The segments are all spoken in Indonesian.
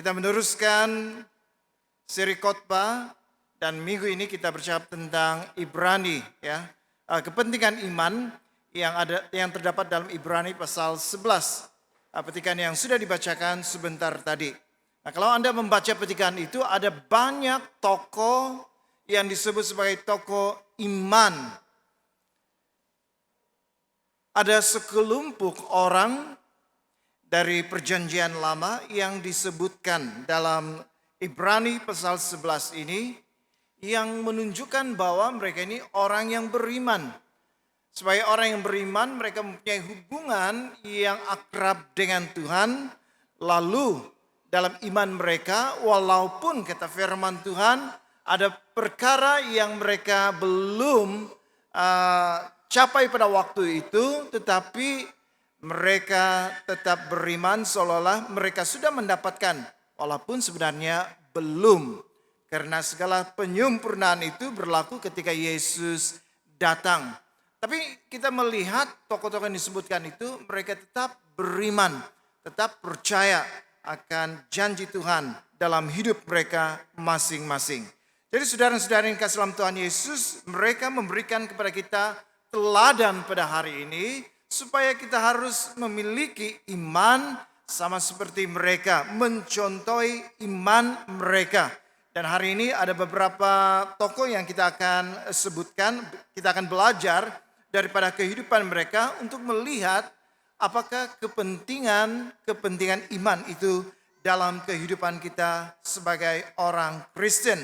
Kita meneruskan seri khotbah dan minggu ini kita bercakap tentang Ibrani ya. Kepentingan iman yang terdapat dalam Ibrani pasal 11. Petikan yang sudah dibacakan sebentar tadi. Nah, kalau Anda membaca petikan itu ada banyak tokoh yang disebut sebagai tokoh iman. Ada sekelompok orang dari perjanjian lama yang disebutkan dalam Ibrani pasal 11 ini yang menunjukkan bahwa mereka ini orang yang beriman. Sebagai orang yang beriman mereka mempunyai hubungan yang akrab dengan Tuhan. Lalu dalam iman mereka walaupun kata firman Tuhan ada perkara yang mereka belum capai pada waktu itu, tetapi mereka tetap beriman seolah-olah mereka sudah mendapatkan, walaupun sebenarnya belum. Karena segala penyempurnaan itu berlaku ketika Yesus datang. Tapi kita melihat tokoh-tokoh yang disebutkan itu, mereka tetap beriman, tetap percaya akan janji Tuhan dalam hidup mereka masing-masing. Jadi saudara-saudara yang kasih dalam Tuhan Yesus, mereka memberikan kepada kita teladan pada hari ini, supaya kita harus memiliki iman sama seperti mereka, mencontohi iman mereka. Dan hari ini ada beberapa tokoh yang kita akan sebutkan, kita akan belajar daripada kehidupan mereka untuk melihat apakah kepentingan iman itu dalam kehidupan kita sebagai orang Kristen.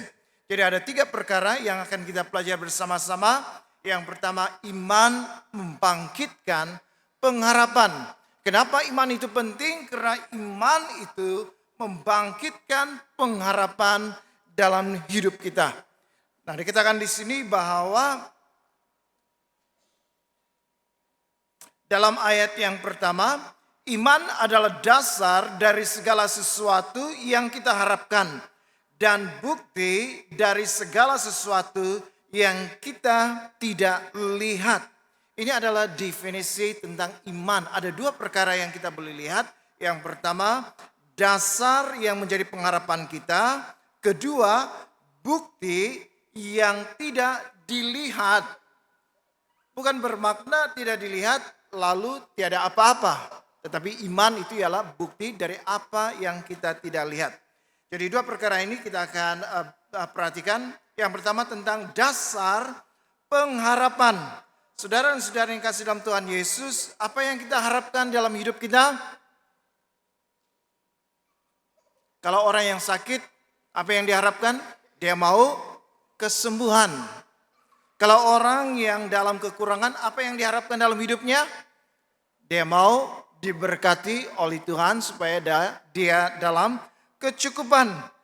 Jadi ada 3 perkara yang akan kita pelajari bersama-sama. Yang pertama, iman membangkitkan pengharapan. Kenapa iman itu penting? Karena iman itu membangkitkan pengharapan dalam hidup kita. Nah, dikatakan di sini bahwa dalam ayat yang pertama, iman adalah dasar dari segala sesuatu yang kita harapkan dan bukti dari segala sesuatu yang kita tidak lihat. Ini adalah definisi tentang iman. Ada 2 perkara yang kita boleh lihat. Yang pertama, dasar yang menjadi pengharapan kita. Kedua, bukti yang tidak dilihat. Bukan bermakna tidak dilihat lalu tiada apa-apa. Tetapi iman itu ialah bukti dari apa yang kita tidak lihat. Jadi 2 perkara ini kita akan perhatikan. Yang pertama tentang dasar pengharapan. Saudara dan saudara yang kasih dalam Tuhan Yesus, apa yang kita harapkan dalam hidup kita? Kalau orang yang sakit, apa yang diharapkan? Dia mau kesembuhan. Kalau orang yang dalam kekurangan, apa yang diharapkan dalam hidupnya? Dia mau diberkati oleh Tuhan supaya dia dalam kecukupan.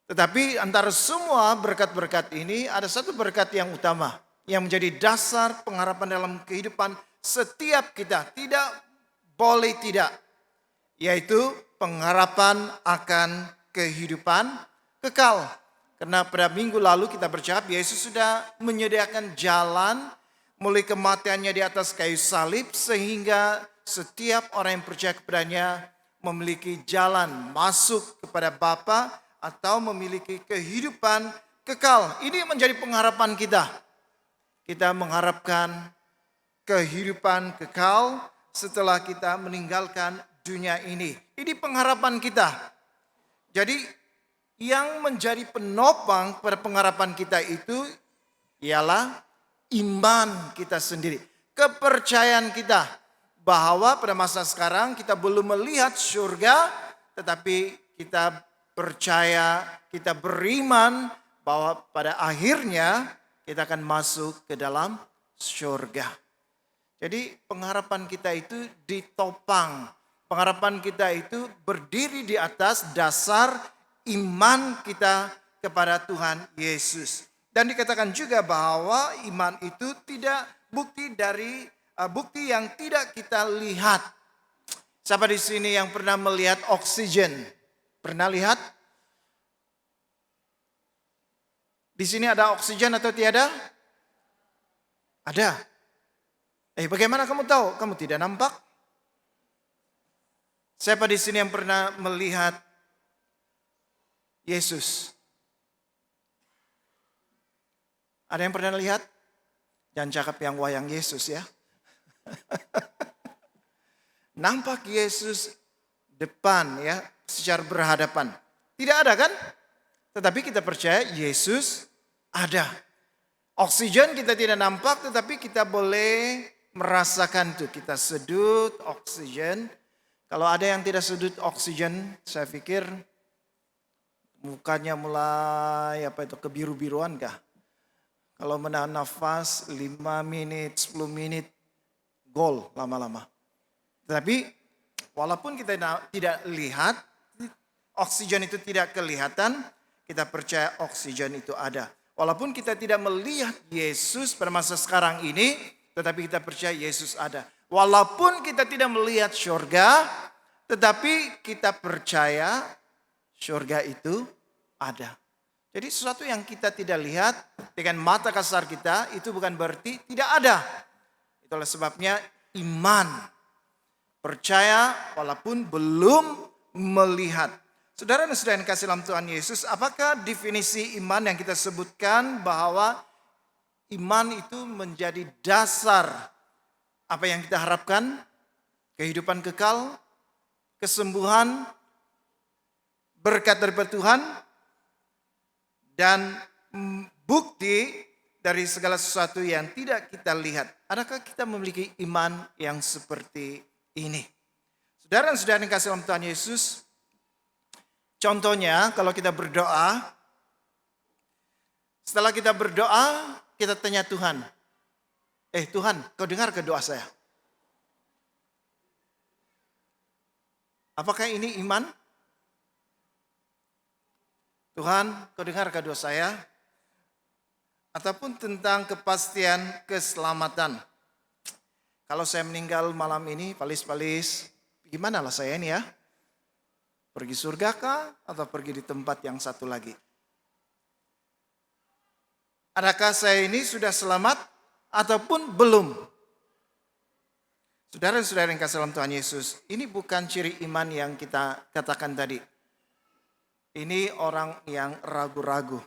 Tetapi antara semua berkat-berkat ini ada satu berkat yang utama yang menjadi dasar pengharapan dalam kehidupan setiap kita. Tidak boleh tidak. Yaitu pengharapan akan kehidupan kekal. Karena pada minggu lalu kita bercakap Yesus sudah menyediakan jalan mulai kematiannya di atas kayu salib sehingga setiap orang yang percaya kepadanya memiliki jalan masuk kepada Bapa atau memiliki kehidupan kekal. Ini menjadi pengharapan kita. Kita mengharapkan kehidupan kekal setelah kita meninggalkan dunia ini. Ini pengharapan kita. Jadi yang menjadi penopang pada pengharapan kita itu ialah iman kita sendiri. Kepercayaan kita bahwa pada masa sekarang kita belum melihat surga, tetapi kita percaya, kita beriman bahwa pada akhirnya kita akan masuk ke dalam surga. Jadi pengharapan kita itu ditopang. Pengharapan kita itu berdiri di atas dasar iman kita kepada Tuhan Yesus. Dan dikatakan juga bahwa iman itu tidak bukti yang tidak kita lihat. Siapa di sini yang pernah melihat oksigen? Pernah lihat? Di sini ada oksigen atau tiada? Ada. Bagaimana kamu tahu? Kamu tidak nampak? Siapa di sini yang pernah melihat Yesus? Ada yang pernah lihat? Jangan cakap yang wayang Yesus ya. Nampak Yesus depan ya, secara berhadapan. Tidak ada kan? Tetapi kita percaya Yesus ada. Oksigen kita tidak nampak, tetapi kita boleh merasakan tuh. Kita sedut oksigen. Kalau ada yang tidak sedut oksigen, saya pikir mukanya mulai kebiru-biruan kah? Kalau menahan nafas 5 menit, 10 menit, gol lama-lama. Tetapi walaupun kita tidak lihat, oksigen itu tidak kelihatan, kita percaya oksigen itu ada. Walaupun kita tidak melihat Yesus pada masa sekarang ini, tetapi kita percaya Yesus ada. Walaupun kita tidak melihat surga, tetapi kita percaya surga itu ada. Jadi sesuatu yang kita tidak lihat dengan mata kasar kita, itu bukan berarti tidak ada. Itulah sebabnya iman. Percaya walaupun belum melihat. Saudara dan saudara yang kasih dalam Tuhan Yesus, apakah definisi iman yang kita sebutkan bahwa iman itu menjadi dasar apa yang kita harapkan? Kehidupan kekal, kesembuhan, berkat dari Tuhan, dan bukti dari segala sesuatu yang tidak kita lihat. Adakah kita memiliki iman yang seperti ini? Saudara dan saudara yang kasih dalam Tuhan Yesus, contohnya kalau kita berdoa, setelah kita berdoa, kita tanya Tuhan, Tuhan, kau dengar ke doa saya? Apakah ini iman? Tuhan, kau dengar ke doa saya? Ataupun tentang kepastian keselamatan. Kalau saya meninggal malam ini, palis-palis, gimana lah saya ini ya? Pergi surga kah atau pergi di tempat yang satu lagi? Adakah saya ini sudah selamat ataupun belum? Saudara-saudara yang kasih dalam Tuhan Yesus, ini bukan ciri iman yang kita katakan tadi. Ini orang yang ragu-ragu,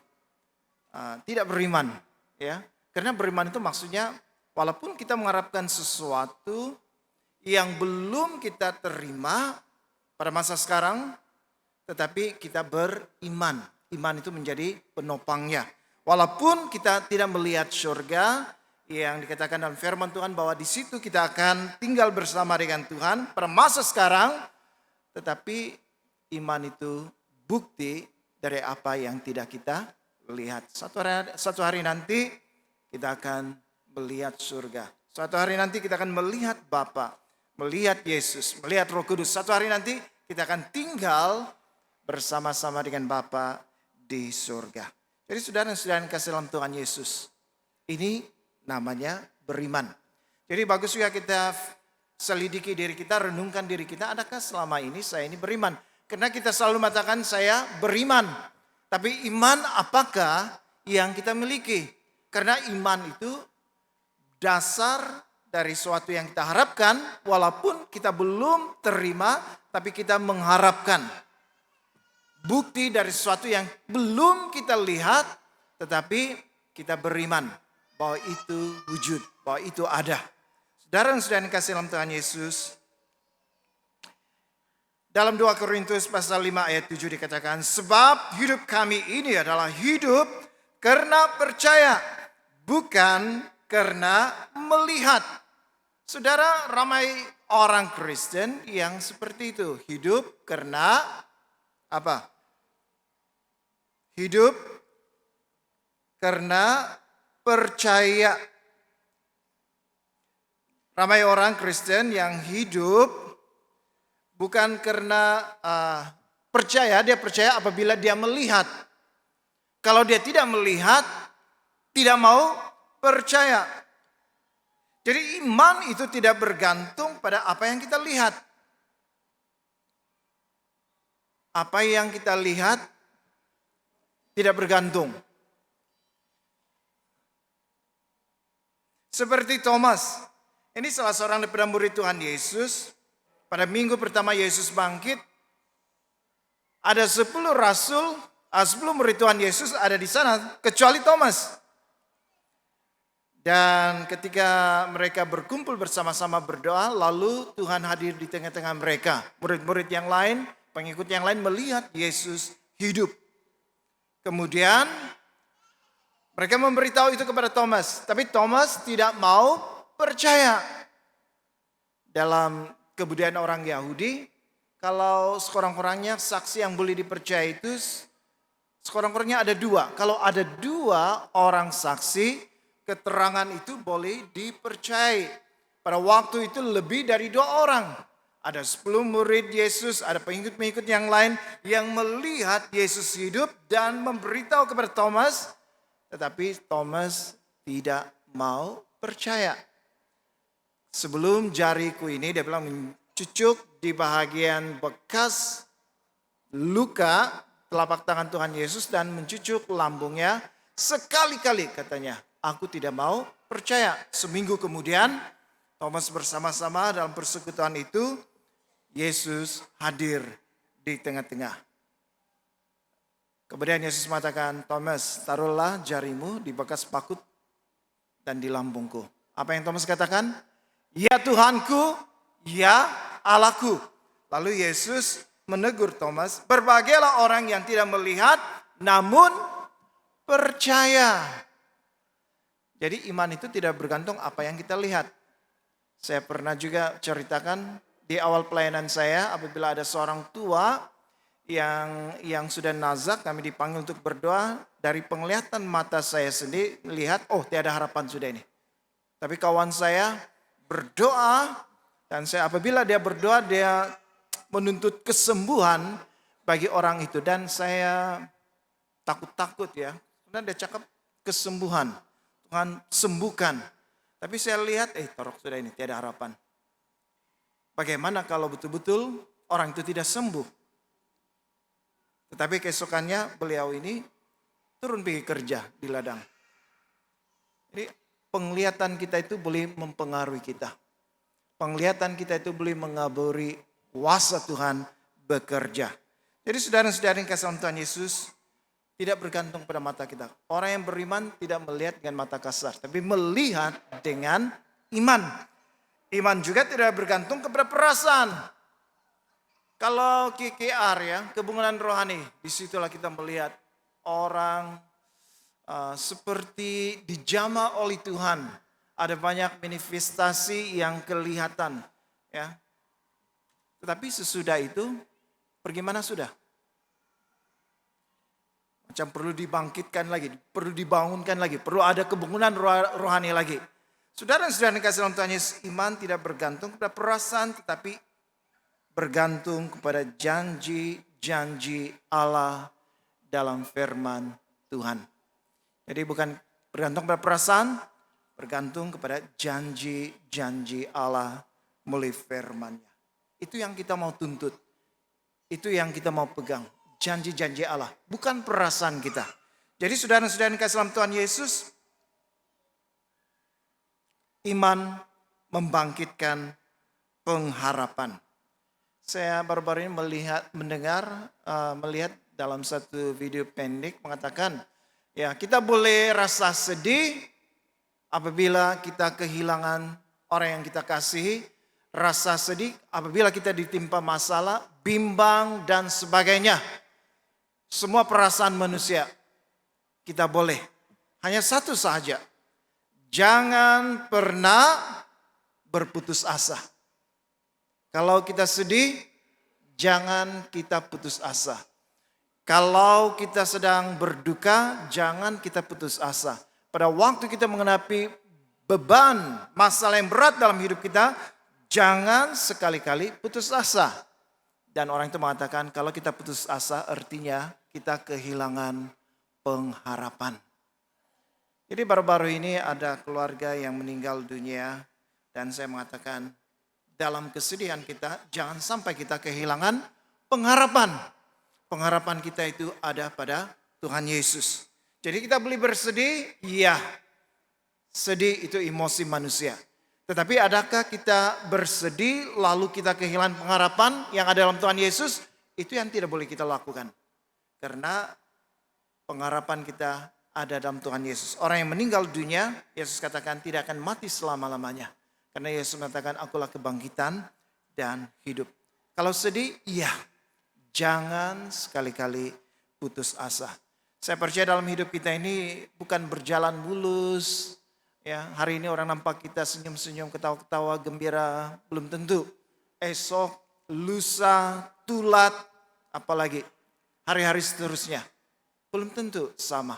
tidak beriman, ya. Karena beriman itu maksudnya walaupun kita mengharapkan sesuatu yang belum kita terima pada masa sekarang, tetapi kita beriman. Iman itu menjadi penopangnya. Walaupun kita tidak melihat surga, yang dikatakan dalam firman Tuhan bahwa di situ kita akan tinggal bersama dengan Tuhan pada masa sekarang, tetapi iman itu bukti dari apa yang tidak kita lihat. Satu hari nanti kita akan melihat surga. Suatu hari nanti kita akan melihat Bapa, melihat Yesus, melihat Roh Kudus. Satu hari nanti kita akan tinggal bersama-sama dengan Bapa di surga. Jadi saudara-saudara yang kasih dalam Tuhan Yesus, ini namanya beriman. Jadi bagus juga kita selidiki diri kita, renungkan diri kita, adakah selama ini saya ini beriman? Karena kita selalu mengatakan saya beriman. Tapi iman apakah yang kita miliki? Karena iman itu dasar dari sesuatu yang kita harapkan, walaupun kita belum terima, tapi kita mengharapkan. Bukti dari sesuatu yang belum kita lihat, tetapi kita beriman bahwa itu wujud, bahwa itu ada. Saudara dan saudara yang kasih dalam Tuhan Yesus, dalam 2 Korintus pasal 5 ayat 7 dikatakan, sebab hidup kami ini adalah hidup karena percaya, bukan karena melihat. Saudara, ramai orang Kristen yang seperti itu. Hidup karena apa? Hidup karena percaya. Ramai orang Kristen yang hidup bukan karena percaya, dia percaya apabila dia melihat. Kalau dia tidak melihat, tidak mau percaya. Jadi iman itu tidak bergantung pada apa yang kita lihat. Apa yang kita lihat tidak bergantung. Seperti Thomas, ini salah seorang daripada murid Tuhan Yesus. pada minggu pertama Yesus bangkit, ada 10 rasul, 10 murid Tuhan Yesus ada di sana, kecuali Thomas. Dan ketika mereka berkumpul bersama-sama berdoa, lalu Tuhan hadir di tengah-tengah mereka. Murid-murid yang lain, pengikut yang lain melihat Yesus hidup. Kemudian mereka memberitahu itu kepada Thomas, tapi Thomas tidak mau percaya. Dalam kebudayaan orang Yahudi, kalau sekurang-kurangnya saksi yang boleh dipercaya itu sekurang-kurangnya ada 2. Kalau ada 2 orang saksi, keterangan itu boleh dipercayai. Pada waktu itu lebih dari 2 orang. Ada 10 murid Yesus, ada pengikut-pengikut yang lain yang melihat Yesus hidup dan memberitahu kepada Thomas. Tetapi Thomas tidak mau percaya. Sebelum jariku ini, dia bilang mencucuk di bahagian bekas luka telapak tangan Tuhan Yesus dan mencucuk lambungnya sekali-kali, katanya. Aku tidak mau percaya. Seminggu kemudian, Thomas bersama-sama dalam persekutuan itu, Yesus hadir di tengah-tengah. Kemudian Yesus mengatakan, Thomas, taruhlah jarimu di bekas pakut dan di lambungku. Apa yang Thomas katakan? Ya Tuhanku, ya Allahku. Lalu Yesus menegur Thomas, berbahagialah orang yang tidak melihat namun percaya. Jadi iman itu tidak bergantung apa yang kita lihat. Saya pernah juga ceritakan di awal pelayanan saya, apabila ada seorang tua yang sudah nazak, kami dipanggil untuk berdoa. Dari penglihatan mata saya sendiri lihat, oh tiada harapan sudah ini. Tapi kawan saya berdoa, dan apabila dia berdoa, dia menuntut kesembuhan bagi orang itu. Dan saya takut-takut ya, karena dia cakap kesembuhan, Tuhan sembuhkan. Tapi saya lihat, torok sudah ini, tiada harapan. Bagaimana kalau betul-betul orang itu tidak sembuh? Tetapi keesokannya beliau ini turun pergi kerja di ladang. Jadi penglihatan kita itu boleh mempengaruhi kita. Penglihatan kita itu boleh mengaburi kuasa Tuhan bekerja. Jadi saudara-saudara yang kasih Tuhan Yesus, tidak bergantung pada mata kita. Orang yang beriman tidak melihat dengan mata kasar, tapi melihat dengan iman. Iman juga tidak bergantung kepada perasaan. Kalau KKR ya, kebangunan rohani, disitulah kita melihat orang seperti dijamah oleh Tuhan. Ada banyak manifestasi yang kelihatan, ya. Tetapi sesudah itu, bagaimana sudah? Macam perlu dibangkitkan lagi, perlu dibangunkan lagi, perlu ada kebangunan rohani lagi. Saudara-saudara yang kasih dalam Tuhan Yesus, iman tidak bergantung kepada perasaan, tetapi bergantung kepada janji-janji Allah dalam firman Tuhan. Jadi bukan bergantung pada perasaan, bergantung kepada janji-janji Allah melalui firman-Nya. Itu yang kita mau tuntut. Itu yang kita mau pegang. Janji-janji Allah, bukan perasaan kita. Jadi saudara-saudara yang kasih dalam Tuhan Yesus, iman membangkitkan pengharapan. Saya baru-baru ini melihat dalam satu video pendek mengatakan, ya kita boleh rasa sedih apabila kita kehilangan orang yang kita kasihi, rasa sedih apabila kita ditimpa masalah, bimbang dan sebagainya. Semua perasaan manusia kita boleh. Hanya satu saja, jangan pernah berputus asa. Kalau kita sedih, jangan kita putus asa. Kalau kita sedang berduka, jangan kita putus asa. Pada waktu kita menghadapi beban, masalah yang berat dalam hidup kita, jangan sekali-kali putus asa. Dan orang itu mengatakan kalau kita putus asa artinya kita kehilangan pengharapan. Jadi baru-baru ini ada keluarga yang meninggal dunia dan saya mengatakan dalam kesedihan kita jangan sampai kita kehilangan pengharapan. Pengharapan kita itu ada pada Tuhan Yesus. Jadi kita boleh bersedih, iya. Sedih itu emosi manusia. Tetapi adakah kita bersedih lalu kita kehilangan pengharapan yang ada dalam Tuhan Yesus? Itu yang tidak boleh kita lakukan. Karena pengharapan kita ada dalam Tuhan Yesus. Orang yang meninggal dunia, Yesus katakan tidak akan mati selama-lamanya. Karena Yesus mengatakan, akulah kebangkitan dan hidup. Kalau sedih, iya. Jangan sekali-kali putus asa. Saya percaya dalam hidup kita ini bukan berjalan mulus. Ya, hari ini orang nampak kita senyum-senyum, ketawa-ketawa, gembira. Belum tentu. Esok, lusa, tulat, apalagi hari-hari seterusnya. Belum tentu sama.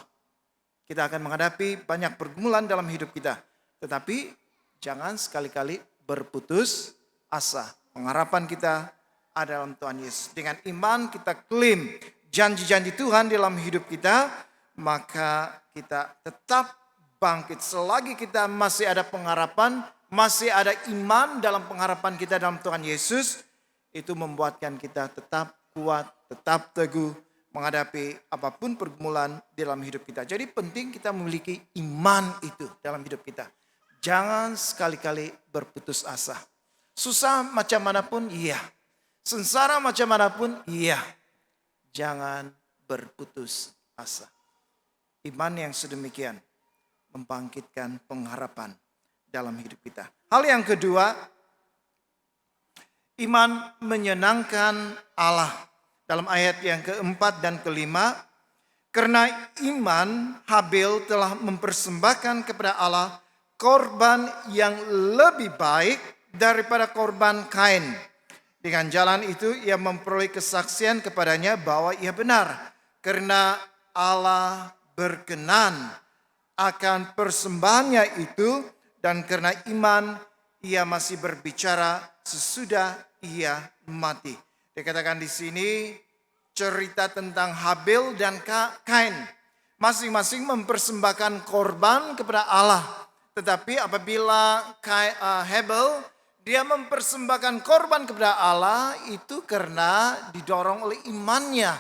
Kita akan menghadapi banyak pergumulan dalam hidup kita. Tetapi jangan sekali-kali berputus asa. Pengharapan kita ada dalam Tuhan Yesus. Dengan iman kita klaim janji-janji Tuhan dalam hidup kita, maka kita tetap bangkit. Selagi kita masih ada pengharapan, masih ada iman dalam pengharapan kita dalam Tuhan Yesus, itu membuatkan kita tetap kuat, tetap teguh menghadapi apapun pergumulan dalam hidup kita. Jadi penting kita memiliki iman itu dalam hidup kita. Jangan sekali-kali berputus asa. Susah macam manapun, iya. Sengsara macam manapun, iya. Jangan berputus asa. Iman yang sedemikian membangkitkan pengharapan dalam hidup kita. Hal yang kedua, iman menyenangkan Allah. Dalam ayat yang keempat dan kelima, karena iman Habil telah mempersembahkan kepada Allah korban yang lebih baik daripada korban Kain. Dengan jalan itu ia memperoleh kesaksian kepadanya bahwa ia benar. Karena Allah berkenan akan persembahannya itu, dan karena iman ia masih berbicara sesudah ia mati. Dikatakan di sini cerita tentang Habil dan Kain. Masing-masing mempersembahkan korban kepada Allah. Tetapi apabila Habil dia mempersembahkan korban kepada Allah itu karena didorong oleh imannya.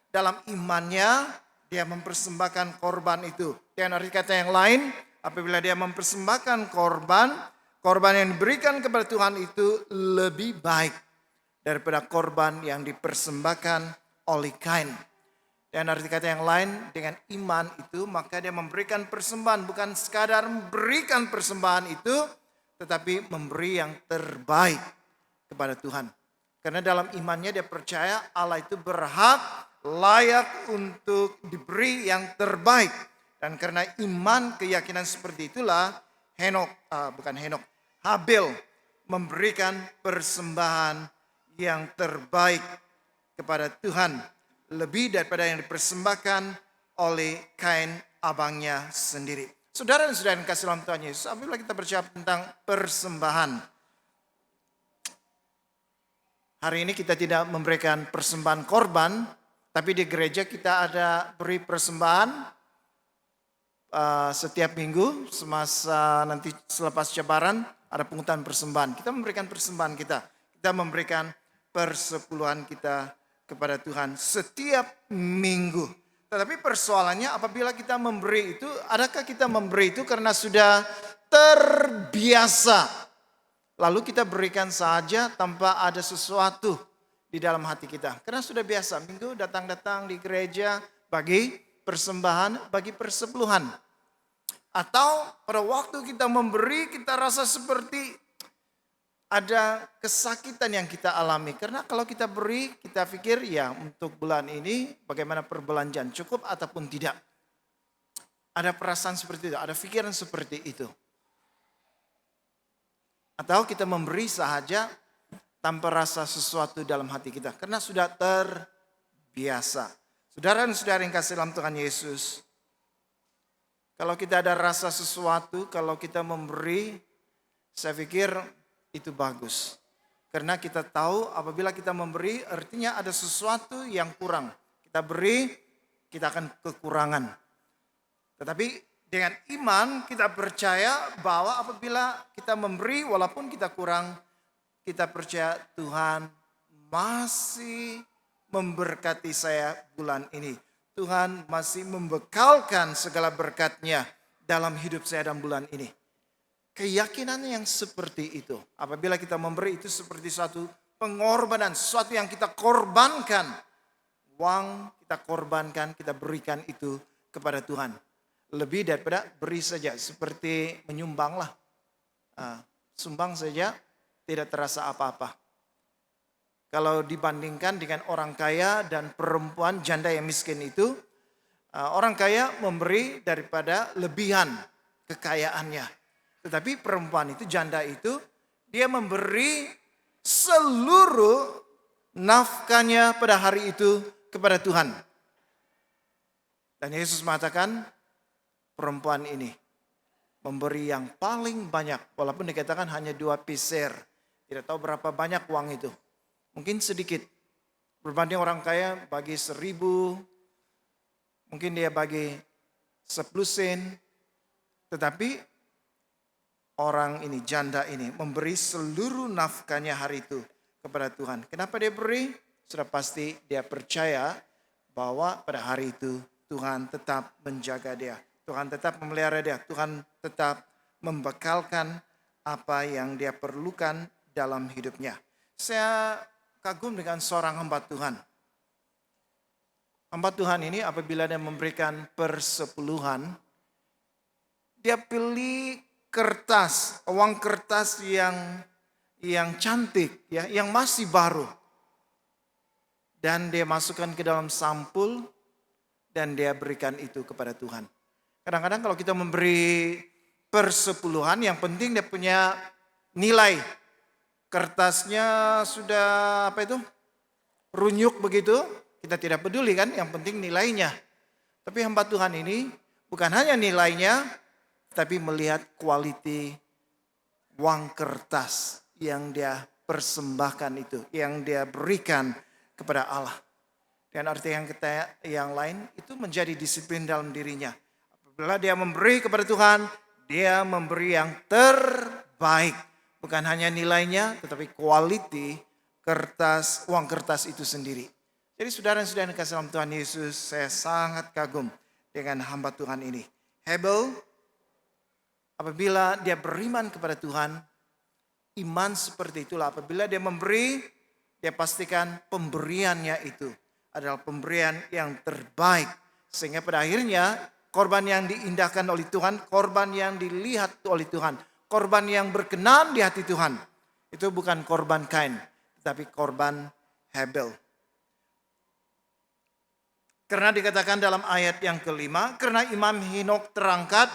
Dalam imannya dia mempersembahkan korban itu. Dengan arti kata yang lain, apabila dia mempersembahkan korban yang diberikan kepada Tuhan itu lebih baik daripada korban yang dipersembahkan oleh Kain. Dan arti kata yang lain, dengan iman itu maka dia memberikan persembahan. Bukan sekadar memberikan persembahan itu, tetapi memberi yang terbaik kepada Tuhan. Karena dalam imannya dia percaya Allah itu berhak, layak untuk diberi yang terbaik. Dan karena iman, keyakinan seperti itulah Habil memberikan persembahan yang terbaik kepada Tuhan, lebih daripada yang dipersembahkan oleh Kain abangnya sendiri. Saudara dan saudara yang kasih dalam Tuhan Yesus, apabila kita berbicara tentang persembahan, hari ini kita tidak memberikan persembahan korban, tapi di gereja kita ada beri persembahan setiap minggu, semasa nanti selepas cabaran ada pungutan persembahan. Kita memberikan persembahan kita memberikan persepuluhan kita kepada Tuhan setiap minggu. Tetapi persoalannya apabila kita memberi itu, adakah kita memberi itu karena sudah terbiasa, lalu kita berikan saja tanpa ada sesuatu di dalam hati kita? Karena sudah biasa, minggu datang-datang di gereja bagi persembahan, bagi persepuluhan. Atau pada waktu kita memberi, kita rasa seperti ada kesakitan yang kita alami. Karena kalau kita beri, kita pikir ya untuk bulan ini bagaimana perbelanjaan, cukup ataupun tidak. Ada perasaan seperti itu, ada pikiran seperti itu. Atau kita memberi saja tanpa rasa sesuatu dalam hati kita. Karena sudah terbiasa. Saudara dan saudara yang kasih dalam Tuhan Yesus, kalau kita ada rasa sesuatu, kalau kita memberi, saya pikir itu bagus. Karena kita tahu apabila kita memberi artinya ada sesuatu yang kurang. Kita beri, kita akan kekurangan. Tetapi dengan iman kita percaya bahwa apabila kita memberi walaupun kita kurang, kita percaya Tuhan masih memberkati saya bulan ini. Tuhan masih membekalkan segala berkat-Nya dalam hidup saya dalam bulan ini. keyakinan yang seperti itu. Apabila kita memberi itu seperti suatu pengorbanan, sesuatu yang kita korbankan. Uang kita korbankan, kita berikan itu kepada Tuhan. Lebih daripada beri saja, seperti menyumbanglah. Sumbang saja tidak terasa apa-apa. Kalau dibandingkan dengan orang kaya dan perempuan janda yang miskin itu, orang kaya memberi daripada lebihan kekayaannya. Tetapi perempuan itu, janda itu, dia memberi seluruh nafkahnya pada hari itu kepada Tuhan. Dan Yesus mengatakan perempuan ini memberi yang paling banyak. Walaupun dikatakan hanya 2 peser. Tidak tahu berapa banyak uang itu. Mungkin sedikit. Berbanding orang kaya bagi 1.000. Mungkin dia bagi 10 sen. Tetapi orang ini, janda ini, memberi seluruh nafkahnya hari itu kepada Tuhan. Kenapa dia beri? Sudah pasti dia percaya bahwa pada hari itu Tuhan tetap menjaga dia. Tuhan tetap memelihara dia. Tuhan tetap membekalkan apa yang dia perlukan dalam hidupnya. Saya kagum dengan seorang hamba Tuhan. Hamba Tuhan ini apabila dia memberikan persepuluhan, dia pilih kertas, uang kertas yang cantik, ya, yang masih baru. Dan dia masukkan ke dalam sampul dan dia berikan itu kepada Tuhan. Kadang-kadang kalau kita memberi persepuluhan, yang penting dia punya nilai. Kertasnya sudah runyuk begitu, kita tidak peduli kan, yang penting nilainya. Tapi hamba Tuhan ini bukan hanya nilainya, tapi melihat kualiti uang kertas yang dia persembahkan itu, yang dia berikan kepada Allah. Dan arti yang lain itu menjadi disiplin dalam dirinya. Apabila dia memberi kepada Tuhan, dia memberi yang terbaik. Bukan hanya nilainya, tetapi kualiti kertas, uang kertas itu sendiri. Jadi saudara-saudara yang kasih dalam Tuhan Yesus, saya sangat kagum dengan hamba Tuhan ini. Hebel, apabila dia beriman kepada Tuhan, iman seperti itulah. Apabila dia memberi, dia pastikan pemberiannya itu adalah pemberian yang terbaik. Sehingga pada akhirnya korban yang diindahkan oleh Tuhan, korban yang dilihat oleh Tuhan, korban yang berkenan di hati Tuhan, itu bukan korban Kain, tetapi korban Hebel. Karena dikatakan dalam ayat yang kelima, karena Imam Henokh terangkat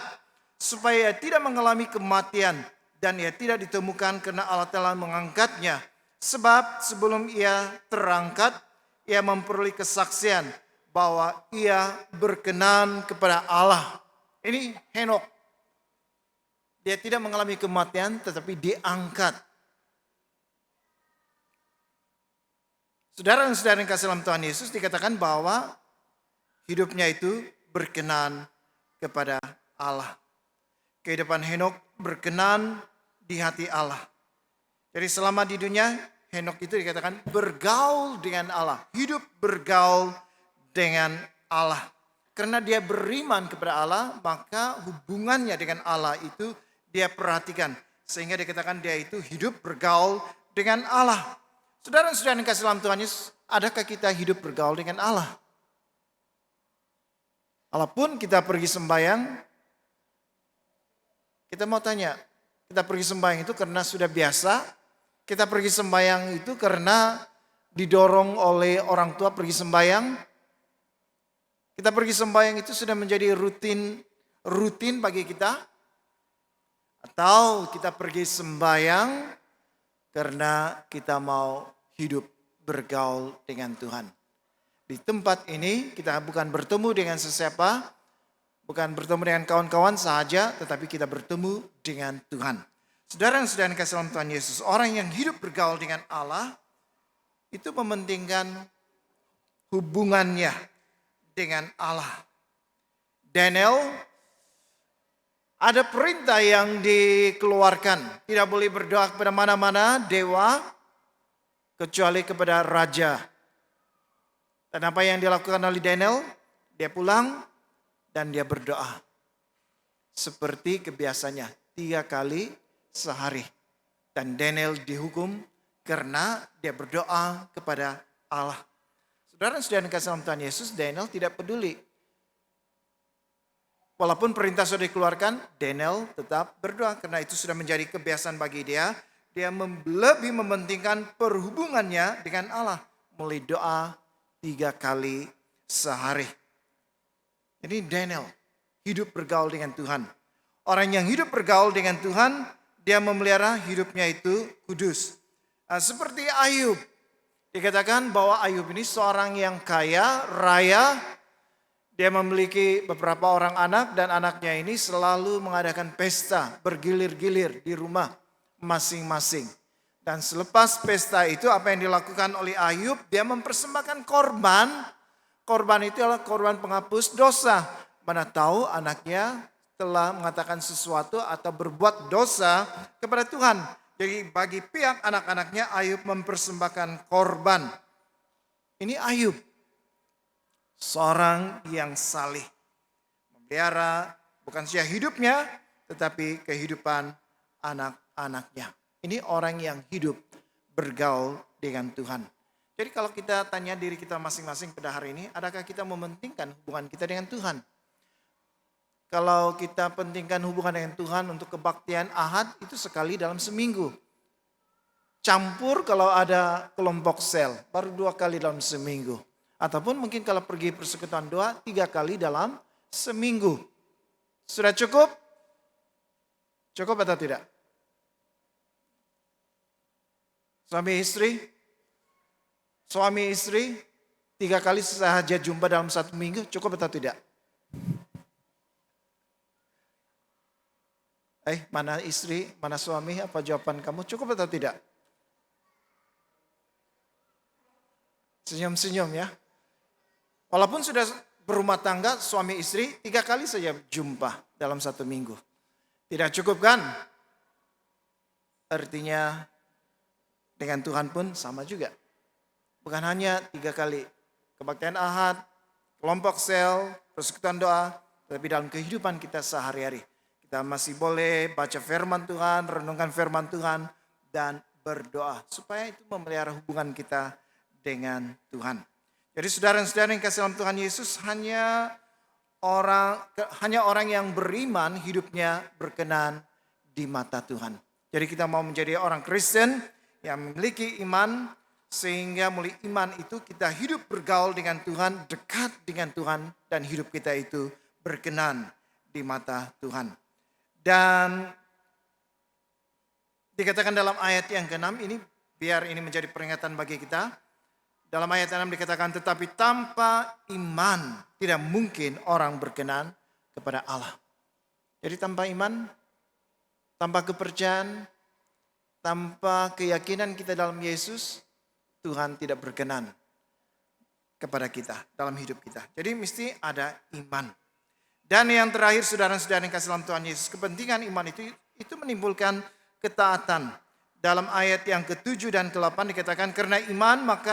supaya ia tidak mengalami kematian dan ia tidak ditemukan karena Allah telah mengangkatnya. Sebab sebelum ia terangkat, ia memperoleh kesaksian bahwa ia berkenan kepada Allah. Ini Henokh. Dia tidak mengalami kematian tetapi diangkat. Saudara dan saudara yang kasih dalam Tuhan Yesus, dikatakan bahwa hidupnya itu berkenan kepada Allah. Kehidupan Henokh berkenan di hati Allah. Jadi selama di dunia, Henokh itu dikatakan bergaul dengan Allah. Hidup bergaul dengan Allah. Karena dia beriman kepada Allah, maka hubungannya dengan Allah itu dia perhatikan. Sehingga dikatakan dia itu hidup bergaul dengan Allah. Saudara-saudara yang kasih dalam Tuhan Yesus, adakah kita hidup bergaul dengan Allah? Walaupun kita pergi sembahyang, kita mau tanya, kita pergi sembahyang itu karena sudah biasa, kita pergi sembahyang itu karena didorong oleh orang tua pergi sembahyang, kita pergi sembahyang itu sudah menjadi rutin bagi kita, atau kita pergi sembahyang karena kita mau hidup bergaul dengan Tuhan. Di tempat ini kita bukan bertemu dengan sesiapa, bukan bertemu dengan kawan-kawan saja, tetapi kita bertemu dengan Tuhan. Saudara yang sedang dikasih dalam Tuhan Yesus, orang yang hidup bergaul dengan Allah itu mementingkan hubungannya dengan Allah. Daniel, ada perintah yang dikeluarkan, tidak boleh berdoa kepada mana-mana dewa kecuali kepada raja. Dan apa yang dilakukan oleh Daniel? Dia pulang dan dia berdoa. Seperti kebiasaannya. 3 kali sehari. Dan Daniel dihukum karena dia berdoa kepada Allah. Saudara-saudara yang kasih dalam Tuhan Yesus, Daniel tidak peduli. Walaupun perintah sudah dikeluarkan, Daniel tetap berdoa karena itu sudah menjadi kebiasaan bagi dia. Dia lebih mementingkan perhubungannya dengan Allah melalui doa 3 kali sehari. Jadi Daniel hidup bergaul dengan Tuhan. Orang yang hidup bergaul dengan Tuhan, dia memelihara hidupnya itu kudus. Seperti Ayub. Dikatakan bahwa Ayub ini seorang yang kaya, raya. Dia memiliki beberapa orang anak dan anaknya ini selalu mengadakan pesta bergilir-gilir di rumah masing-masing. Dan selepas pesta itu apa yang dilakukan oleh Ayub, dia mempersembahkan korban. Korban itu adalah korban penghapus dosa. Mana tahu anaknya telah mengatakan sesuatu atau berbuat dosa kepada Tuhan. Jadi bagi pihak anak-anaknya Ayub mempersembahkan korban. Ini Ayub. Seorang yang saleh. Memelihara bukan saja hidupnya tetapi kehidupan anak-anaknya. Ini orang yang hidup bergaul dengan Tuhan. Jadi kalau kita tanya diri kita masing-masing pada hari ini, adakah kita mementingkan hubungan kita dengan Tuhan? Kalau kita pentingkan hubungan dengan Tuhan untuk kebaktian Ahad itu sekali dalam seminggu. Campur kalau ada kelompok sel, baru 2 kali dalam seminggu. Ataupun mungkin kalau pergi persekutuan doa 3 kali dalam seminggu. Sudah cukup? Cukup atau tidak? Suami istri 3 kali saja jumpa dalam 1 minggu, cukup atau tidak? Mana istri, mana suami, apa jawaban kamu? Cukup atau tidak? Senyum-senyum ya. Walaupun sudah berumah tangga, suami istri 3 kali saja jumpa dalam 1 minggu. Tidak cukup kan? Artinya dengan Tuhan pun sama juga. Bukan hanya 3 kali. Kebaktian Ahad, kelompok sel, persekutuan doa, tapi dalam kehidupan kita sehari-hari. Kita masih boleh baca firman Tuhan, renungkan firman Tuhan, dan berdoa. Supaya itu memelihara hubungan kita dengan Tuhan. Jadi saudara-saudara yang kasih dalam Tuhan Yesus hanya orang yang beriman hidupnya berkenan di mata Tuhan. Jadi kita mau menjadi orang Kristen yang memiliki iman, sehingga melalui iman itu kita hidup bergaul dengan Tuhan, dekat dengan Tuhan, dan hidup kita itu berkenan di mata Tuhan. Dan dikatakan dalam ayat yang ke-6 ini, biar ini menjadi peringatan bagi kita. Dalam ayat 6 dikatakan, tetapi tanpa iman tidak mungkin orang berkenan kepada Allah. Jadi tanpa iman, tanpa kepercayaan, tanpa keyakinan kita dalam Yesus, Tuhan tidak berkenan kepada kita, dalam hidup kita. Jadi mesti ada iman. Dan yang terakhir saudara-saudara yang kasih dalam Tuhan Yesus, kepentingan iman itu menimbulkan ketaatan. Dalam ayat yang ke-7 dan ke-8 dikatakan, karena iman maka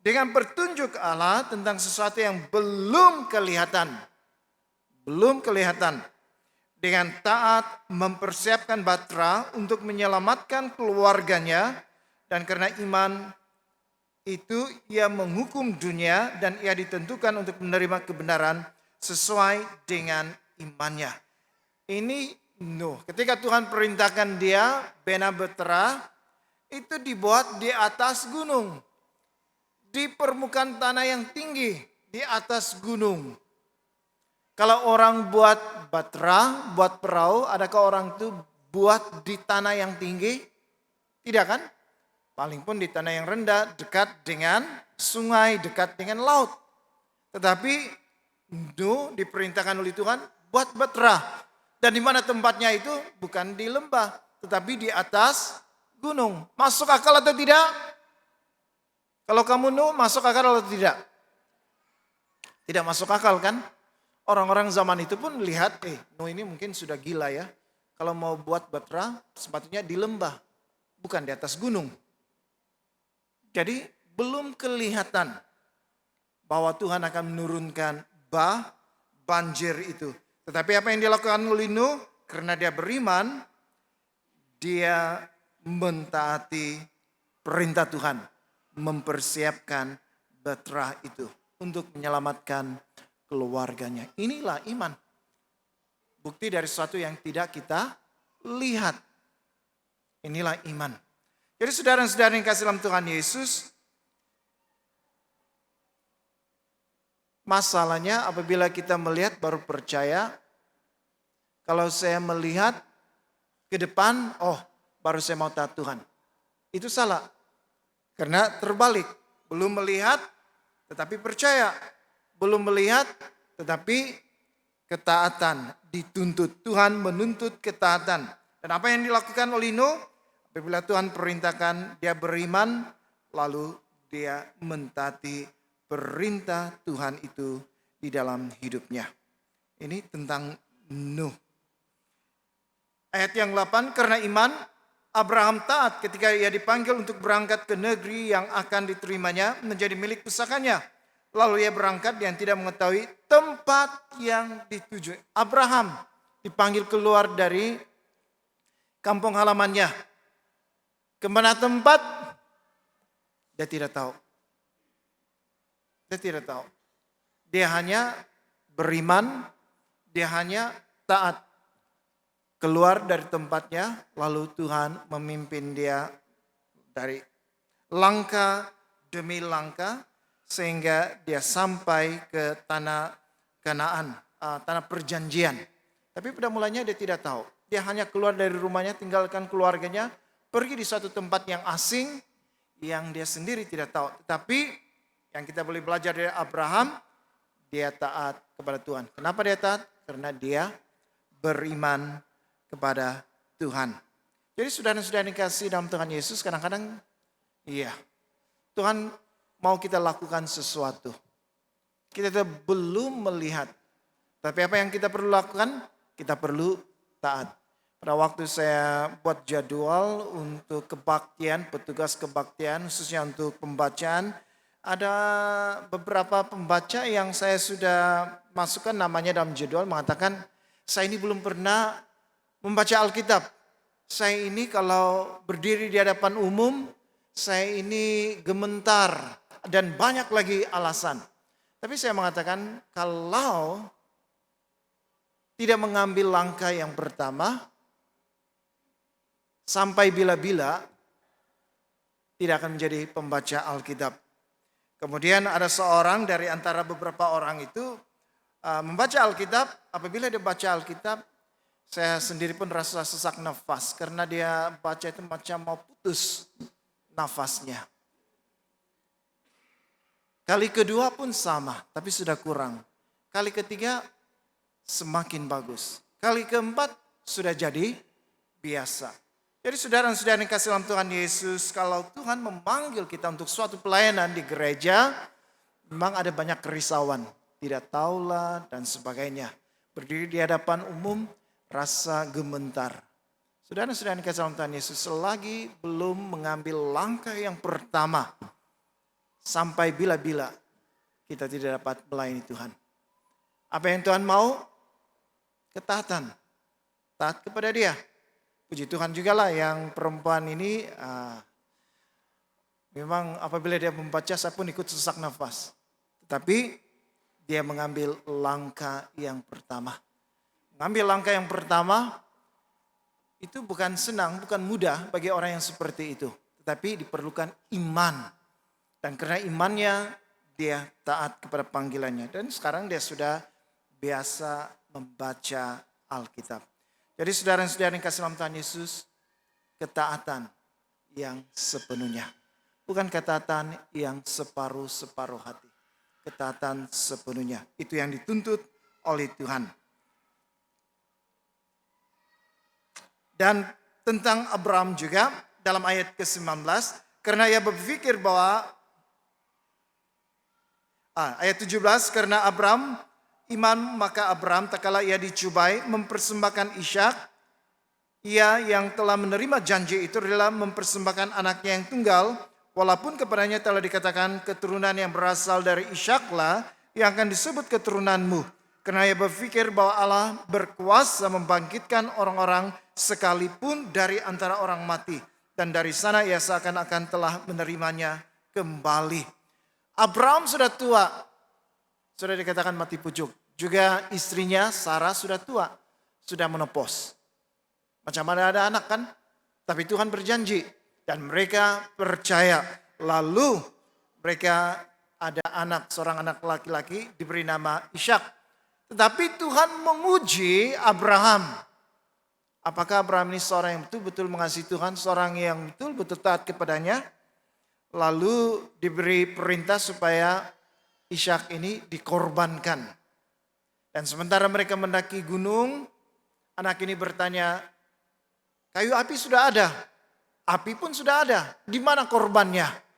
dengan petunjuk Allah tentang sesuatu yang belum kelihatan. Belum kelihatan. Dengan taat mempersiapkan batra untuk menyelamatkan keluarganya. Dan karena iman itu ia menghukum dunia dan ia ditentukan untuk menerima kebenaran sesuai dengan imannya. Ini ketika Tuhan perintahkan dia bena betera, itu dibuat di atas gunung. Di permukaan tanah yang tinggi, di atas gunung. Kalau orang buat batra, buat perahu, adakah orang itu buat di tanah yang tinggi? Tidak kan? Paling pun di tanah yang rendah, dekat dengan sungai, dekat dengan laut. Tetapi diperintahkan oleh Tuhan buat batra. Dan di mana tempatnya itu? Bukan di lembah, tetapi di atas gunung. Masuk akal atau tidak? Kalau kamu masuk akal atau tidak? Tidak masuk akal kan? Orang-orang zaman itu pun lihat, ini mungkin sudah gila ya. Kalau mau buat batra, sepatutnya di lembah, bukan di atas gunung. Jadi belum kelihatan bahwa Tuhan akan menurunkan banjir itu. Tetapi apa yang dilakukan oleh Nuh? karena dia beriman, dia mentaati perintah Tuhan, mempersiapkan bahtera itu untuk menyelamatkan keluarganya. Inilah iman. Bukti dari sesuatu yang tidak kita lihat. Inilah iman. Jadi saudara-saudara yang kasih dalam Tuhan Yesus, masalahnya apabila kita melihat baru percaya. Kalau saya melihat ke depan, baru saya mau taat Tuhan. Itu salah. Karena terbalik. Belum melihat tetapi percaya. Belum melihat tetapi ketaatan dituntut. Tuhan menuntut ketaatan. Dan apa yang dilakukan oleh Nuh? Apabila Tuhan perintahkan, dia beriman, lalu dia mentaati perintah Tuhan itu di dalam hidupnya. Ini tentang Nuh. Ayat yang 8, karena iman Abraham taat ketika ia dipanggil untuk berangkat ke negeri yang akan diterimanya menjadi milik pusakanya. Lalu ia berangkat dan tidak mengetahui tempat yang dituju. Abraham dipanggil keluar dari kampung halamannya. Kemana tempat? Dia tidak tahu. Dia tidak tahu. Dia hanya beriman, dia hanya taat. Keluar dari tempatnya, lalu Tuhan memimpin dia dari langkah demi langkah, sehingga dia sampai ke tanah Kanaan, tanah perjanjian. Tapi pada mulanya dia tidak tahu. Dia hanya keluar dari rumahnya, tinggalkan keluarganya, pergi di suatu tempat yang asing, yang dia sendiri tidak tahu. Tetapi yang kita boleh belajar dari Abraham, dia taat kepada Tuhan. Kenapa dia taat? Karena dia beriman kepada Tuhan. Jadi saudara-saudara yang dikasihi dalam Tuhan Yesus, kadang-kadang Tuhan mau kita lakukan sesuatu. Kita belum melihat. Tapi apa yang kita perlu lakukan? Kita perlu taat. Pada waktu saya buat jadwal untuk kebaktian, petugas kebaktian, khususnya untuk pembacaan, ada beberapa pembaca yang saya sudah masukkan namanya dalam jadwal, mengatakan, saya ini belum pernah membaca Alkitab. Saya ini kalau berdiri di hadapan umum, saya ini gemetar dan banyak lagi alasan. Tapi saya mengatakan kalau tidak mengambil langkah yang pertama, sampai bila-bila tidak akan menjadi pembaca Alkitab. Kemudian ada seorang dari antara beberapa orang itu membaca Alkitab. Apabila dia baca Alkitab, saya sendiri pun rasa sesak nafas karena dia baca itu macam mau putus nafasnya. Kali kedua pun sama, tapi sudah kurang. Kali ketiga semakin bagus. Kali keempat sudah jadi biasa. Jadi saudara-saudara yang kasih dalam Tuhan Yesus, kalau Tuhan memanggil kita untuk suatu pelayanan di gereja, memang ada banyak kerisauan. Tidak tahulah dan sebagainya. Berdiri di hadapan umum, rasa gementar. Saudara-saudara yang kasih dalam Tuhan Yesus, selagi belum mengambil langkah yang pertama, sampai bila-bila kita tidak dapat melayani Tuhan. Apa yang Tuhan mau? Ketaatan. Taat kepada Dia. Puji Tuhan juga lah yang perempuan ini, memang apabila dia membaca saya pun ikut sesak nafas. Tetapi dia mengambil langkah yang pertama. Mengambil langkah yang pertama itu bukan senang, bukan mudah bagi orang yang seperti itu. Tetapi diperlukan iman. Dan karena imannya dia taat kepada panggilannya. Dan sekarang dia sudah biasa membaca Alkitab. Jadi saudara-saudara yang kasih dalam Tuhan Yesus, ketaatan yang sepenuhnya. Bukan ketaatan yang separuh-separuh hati. Ketaatan sepenuhnya. Itu yang dituntut oleh Tuhan. Dan tentang Abraham juga dalam ayat ke-19. Karena ia berpikir bahwa, ayat 17, karena Abraham iman maka Abraham tak kala ia dicobai mempersembahkan Ishak. Ia yang telah menerima janji itu adalah mempersembahkan anaknya yang tunggal. Walaupun kepadanya telah dikatakan keturunan yang berasal dari Ishaklah yang akan disebut keturunanmu. Karena ia berpikir bahwa Allah berkuasa membangkitkan orang-orang sekalipun dari antara orang mati. Dan dari sana ia seakan-akan telah menerimanya kembali. Abraham sudah tua. Sudah dikatakan mati pucuk. Juga istrinya Sarah sudah tua. Sudah menopos. Macam mana ada anak kan? Tapi Tuhan berjanji. Dan mereka percaya. Lalu mereka ada anak, seorang anak laki-laki diberi nama Ishak. Tetapi Tuhan menguji Abraham. Apakah Abraham ini seorang yang betul-betul mengasihi Tuhan, seorang yang betul-betul taat kepadanya. Lalu diberi perintah supaya Ishak ini dikorbankan. Dan sementara mereka mendaki gunung, anak ini bertanya, kayu api sudah ada, api pun sudah ada, di mana korbannya?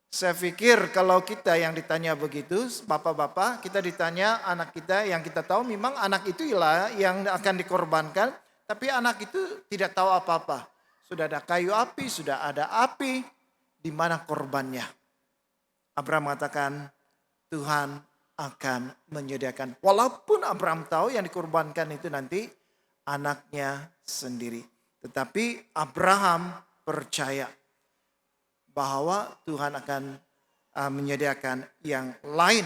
Saya pikir kalau kita yang ditanya begitu, bapak-bapak, kita ditanya anak kita yang kita tahu memang anak itu ialah yang akan dikorbankan, tapi anak itu tidak tahu apa-apa. Sudah ada kayu api, sudah ada api, di mana korbannya? Abraham mengatakan Tuhan akan menyediakan. Walaupun Abraham tahu yang dikorbankan itu nanti anaknya sendiri. Tetapi Abraham percaya bahwa Tuhan akan menyediakan yang lain.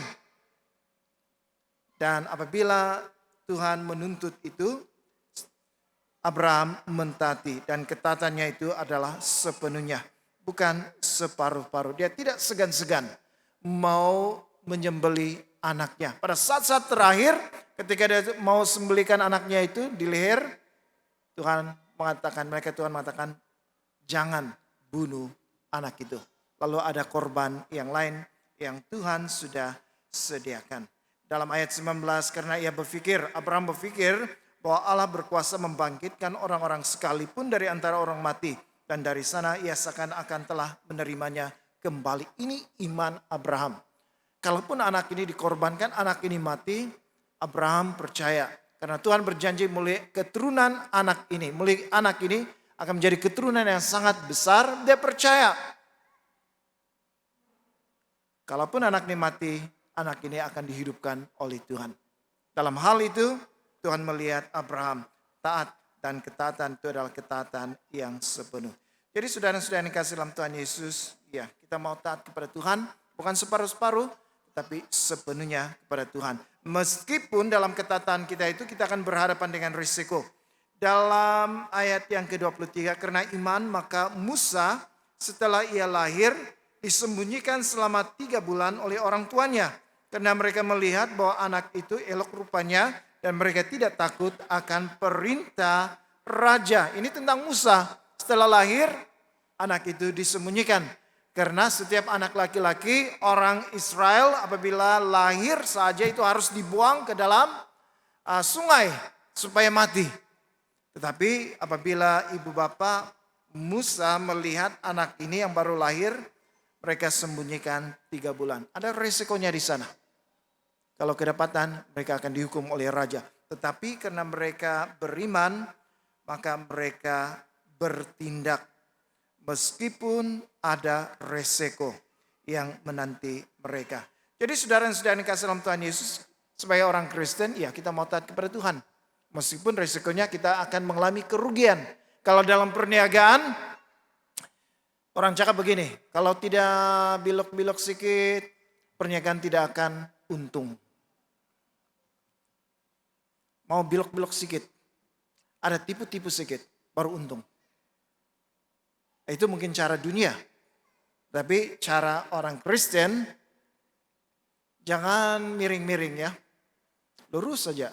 Dan apabila Tuhan menuntut itu, Abraham mentaati. Dan ketaatannya itu adalah sepenuhnya, bukan separuh-paruh. Dia tidak segan-segan mau menyembelih anaknya. Pada saat-saat terakhir ketika dia mau sembelihkan anaknya itu di leher, Tuhan mengatakan, jangan bunuh anak itu. Lalu ada korban yang lain yang Tuhan sudah sediakan. Dalam ayat 19, karena Abraham berpikir bahwa Allah berkuasa membangkitkan orang-orang sekalipun dari antara orang mati. Dan dari sana ia seakan-akan telah menerimanya kembali. Ini iman Abraham. Kalaupun anak ini dikorbankan, anak ini mati, Abraham percaya. Karena Tuhan berjanji mulai keturunan anak ini akan menjadi keturunan yang sangat besar, dia percaya. Kalaupun anak ini mati, anak ini akan dihidupkan oleh Tuhan. Dalam hal itu, Tuhan melihat Abraham taat, dan ketaatan itu adalah ketaatan yang sepenuh. Jadi saudara-saudara yang kasih dalam Tuhan Yesus, ya kita mau taat kepada Tuhan, bukan separuh-separuh, tapi sepenuhnya kepada Tuhan. Meskipun dalam ketaatan kita itu kita akan berhadapan dengan risiko. Dalam ayat yang ke-23, karena iman maka Musa setelah ia lahir disembunyikan selama 3 bulan oleh orang tuanya. Karena mereka melihat bahwa anak itu elok rupanya dan mereka tidak takut akan perintah raja. Ini tentang Musa. Setelah lahir anak itu disembunyikan. Karena setiap anak laki-laki orang Israel apabila lahir saja itu harus dibuang ke dalam sungai supaya mati. Tetapi apabila ibu bapak Musa melihat anak ini yang baru lahir, mereka sembunyikan 3 bulan. Ada resikonya di sana. Kalau kedapatan mereka akan dihukum oleh raja. Tetapi karena mereka beriman, maka mereka bertindak. Meskipun ada resiko yang menanti mereka. Jadi saudara-saudara yang kasih dalam Tuhan Yesus, sebagai orang Kristen, ya kita mau taat kepada Tuhan. Meskipun resikonya kita akan mengalami kerugian. Kalau dalam perniagaan, orang cakap begini, kalau tidak bilok-bilok sedikit, perniagaan tidak akan untung. Mau bilok-bilok sedikit, ada tipu-tipu sedikit, baru untung. Itu mungkin cara dunia. Tapi cara orang Kristen, jangan miring-miring ya. Lurus saja.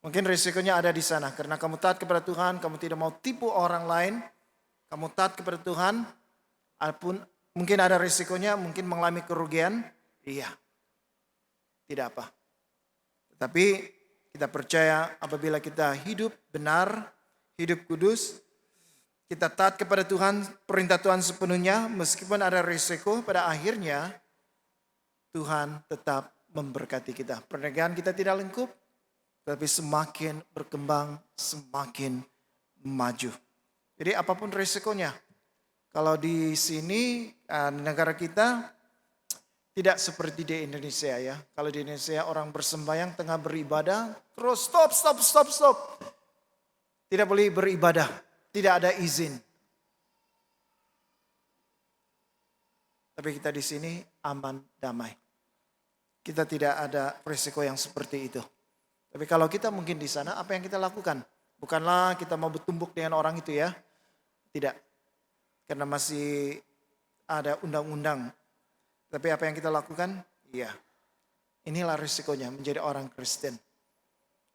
Mungkin risikonya ada di sana. Karena kamu taat kepada Tuhan, kamu tidak mau tipu orang lain. Kamu taat kepada Tuhan, walaupun mungkin ada risikonya, mungkin mengalami kerugian. Iya, tidak apa. Tetapi kita percaya apabila kita hidup benar, hidup kudus, kita taat kepada Tuhan, perintah Tuhan sepenuhnya, meskipun ada risiko, pada akhirnya Tuhan tetap memberkati kita. Perniagaan kita tidak lengkap, tapi semakin berkembang, semakin maju. Jadi apapun risikonya. Kalau di sini, di negara kita, Tidak seperti di Indonesia ya. Kalau di Indonesia orang bersembahyang tengah beribadah, terus stop. Tidak boleh beribadah, tidak ada izin. Tapi kita di sini aman, damai. Kita tidak ada resiko yang seperti itu. Tapi kalau kita mungkin di sana, apa yang kita lakukan? Bukanlah kita mau bertumbuk dengan orang itu ya. Tidak. Karena masih ada undang-undang. Tapi apa yang kita lakukan? Iya. Inilah risikonya menjadi orang Kristen.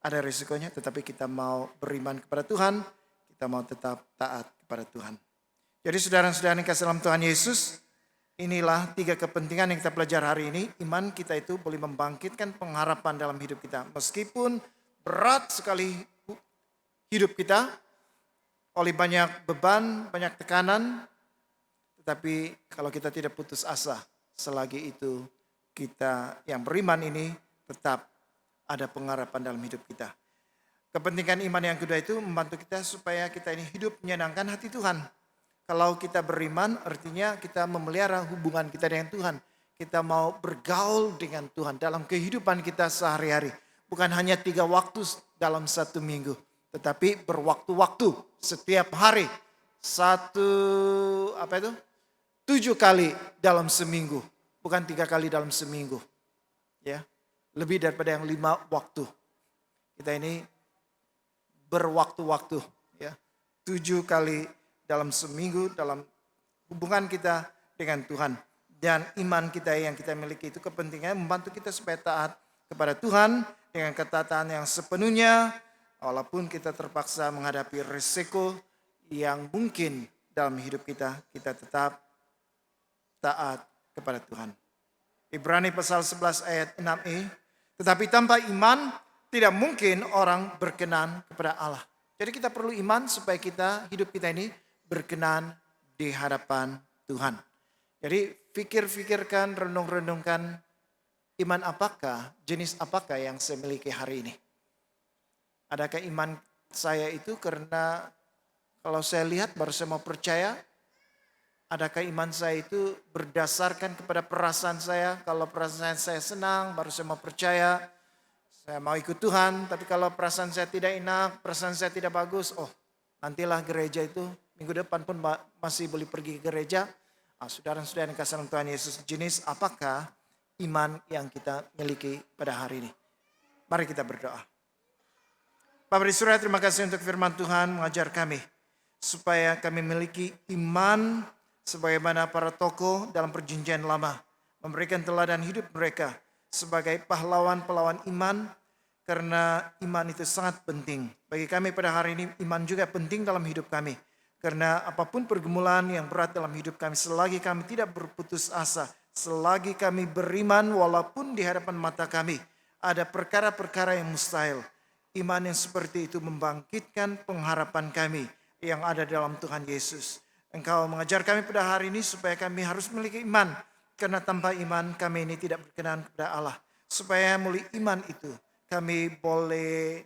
Ada risikonya, tetapi kita mau beriman kepada Tuhan. Kita mau tetap taat kepada Tuhan. Jadi saudara-saudara yang kasih dalam Tuhan Yesus, inilah 3 kepentingan yang kita pelajari hari ini. Iman kita itu boleh membangkitkan pengharapan dalam hidup kita. Meskipun berat sekali hidup kita, oleh banyak beban, banyak tekanan. Tetapi kalau kita tidak putus asa, selagi itu kita yang beriman ini tetap ada pengharapan dalam hidup kita. Kepentingan iman yang kedua itu membantu kita supaya kita ini hidup menyenangkan hati Tuhan. Kalau kita beriman artinya kita memelihara hubungan kita dengan Tuhan. Kita mau bergaul dengan Tuhan dalam kehidupan kita sehari-hari. Bukan hanya 3 waktu dalam 1 minggu. Tetapi berwaktu-waktu setiap hari. 7 kali dalam seminggu. Bukan 3 kali dalam seminggu. Ya, lebih daripada yang 5 waktu. Kita ini berwaktu-waktu. Ya, 7 kali dalam seminggu dalam hubungan kita dengan Tuhan. Dan iman kita yang kita miliki itu kepentingannya membantu kita supaya taat kepada Tuhan dengan ketaatan yang sepenuhnya. Walaupun kita terpaksa menghadapi risiko yang mungkin dalam hidup kita, kita tetap taat kepada Tuhan. Ibrani pasal 11 ayat 6e. Tetapi tanpa iman tidak mungkin orang berkenan kepada Allah. Jadi kita perlu iman supaya hidup kita ini berkenan di hadapan Tuhan. Jadi pikirkan, renung-renungkan iman apakah, jenis apakah yang saya miliki hari ini. Adakah iman saya itu karena kalau saya lihat baru saya mau percaya? Adakah iman saya itu berdasarkan kepada perasaan saya? Kalau perasaan saya senang baru saya mau percaya. Saya mau ikut Tuhan. Tapi kalau perasaan saya tidak enak, perasaan saya tidak bagus. Oh, nantilah gereja itu. Minggu depan pun masih boleh pergi ke gereja. Saudara-saudara yang kasih dalam Tuhan Yesus, jenis apakah iman yang kita miliki pada hari ini? Mari kita berdoa. Bapa di surga, terima kasih untuk firman Tuhan mengajar kami. Supaya kami memiliki iman sebagaimana para tokoh dalam perjanjian lama. Memberikan teladan hidup mereka sebagai pahlawan-pahlawan iman. Karena iman itu sangat penting. Bagi kami pada hari ini iman juga penting dalam hidup kami. Karena apapun pergumulan yang berat dalam hidup kami. Selagi kami tidak berputus asa. Selagi kami beriman walaupun di hadapan mata kami. Ada perkara-perkara yang mustahil. Iman yang seperti itu membangkitkan pengharapan kami yang ada dalam Tuhan Yesus. Engkau mengajar kami pada hari ini supaya kami harus memiliki iman. Karena tanpa iman kami ini tidak berkenan kepada Allah. Supaya melalui iman itu kami boleh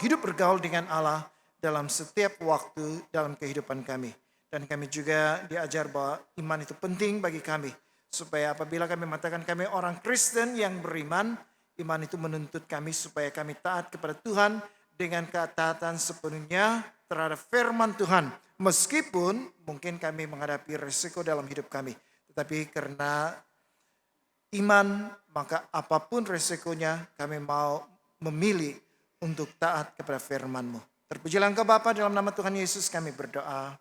hidup bergaul dengan Allah dalam setiap waktu dalam kehidupan kami. Dan kami juga diajar bahwa iman itu penting bagi kami. Supaya apabila kami mengatakan kami orang Kristen yang beriman, iman itu menuntut kami supaya kami taat kepada Tuhan dengan ketaatan sepenuhnya terhadap firman Tuhan. Meskipun mungkin kami menghadapi risiko dalam hidup kami. Tetapi karena iman, maka apapun risikonya kami mau memilih untuk taat kepada firman-Mu. Terpujilah Engkau Bapa, dalam nama Tuhan Yesus kami berdoa.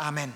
Amin.